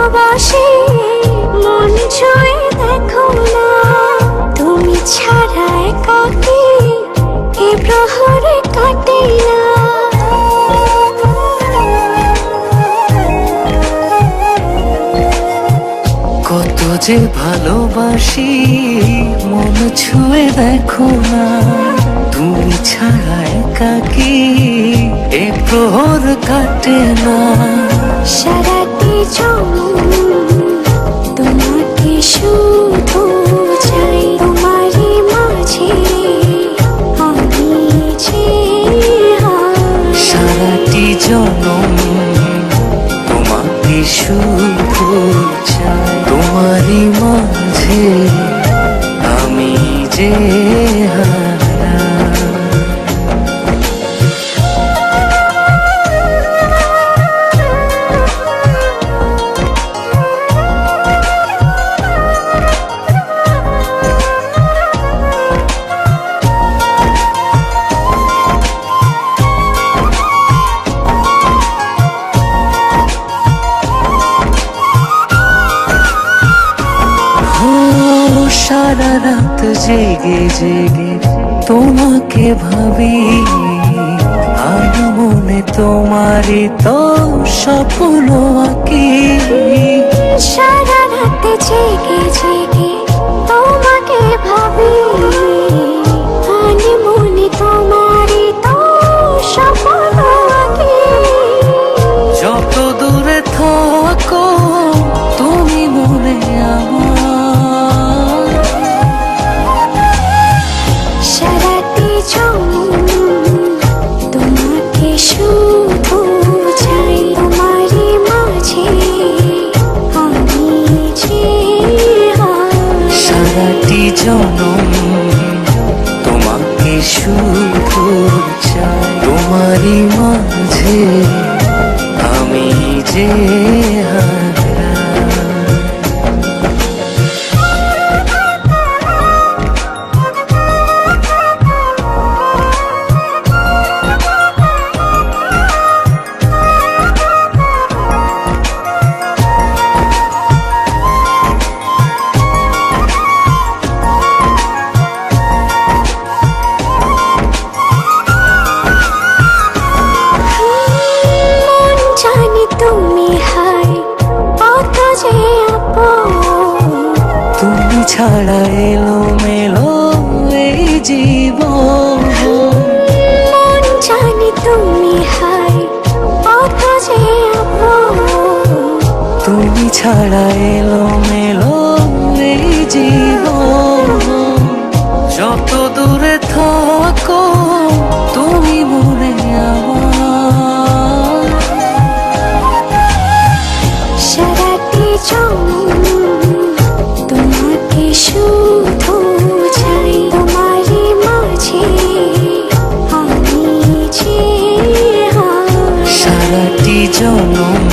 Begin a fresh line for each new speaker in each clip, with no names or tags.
ভালোবাসি মন ছুঁয়ে দেখো না, তুমি ছাড়া একাকী এ প্রহরে কাটে না।
কত যে ভালোবাসি মন ছুঁয়ে দেখো না, তুমি ছাড়া একাকী এ প্রহর কাটে না।
সারাটি জনম তোমাকে শুধু চাই, তোমারই মাঝে আমি যে
সারাটি জনম তোমাকে শুধু চাই, তোমারই মাঝে আমি যে হারা। সারা রাত জেগে জেগে তোমাকে ভাবি, আর মনে তোমারই তো স্বপ্ন আঁকি।
সারা রাত জেগে জেগে তোমাকে ভাবি, আনে মনে তোমারই তো স্বপ্ন আঁকি।
যত দূরে থাকো তুমি মনে আমার,
সারাটি জনম তোমাকে শুধু চাই, তোমারই মাঝে আমি যে
সারাটি জনম তোমাকে শুধু চাই, তোমারই মাঝে আমি যে হারা।
মন জানি তুমি হাই কত যে আপন,
তুমি ছাড়া এলো মেলো এই জীবন।
মন জানি তুমি হাই কত যে আপন,
তুমি ছাড়া এলো মেলো এই জীবন। যত দূরে থাকো তুমি মনে আমার,
সারাটি জনম তোমাকে শুধু চাই, তোমারই মাঝে আমি যে
সারাটি জনম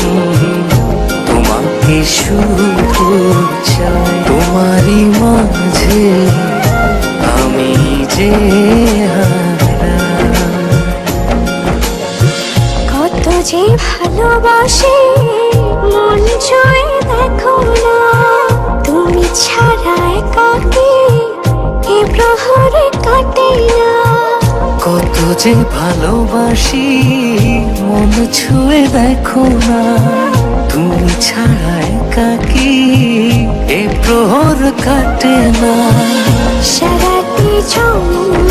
তোমাকে শুধু চাই, তোমারই মাঝে আমি যে হারা।
কত যে ভালোবাসি মন ছুঁয়ে দেখো না, তুমি ছাড়া একাকী এ প্রহরে কাটে না।
কত যে ভালোবাসি মন ছুঁয়ে দেখো না, তুমি ছাড়া একাকী এ প্রহর কাটে না।
সারাটি জনম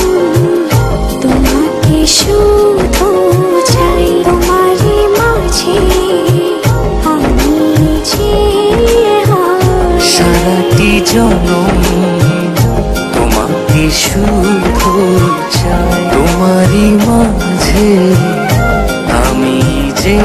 তোমাকে শুধু চাই, তোমারই মাঝে আমি যে
সারাটি জনম তোমাকে শুধু চাই, তোমারই মাঝে আমি যে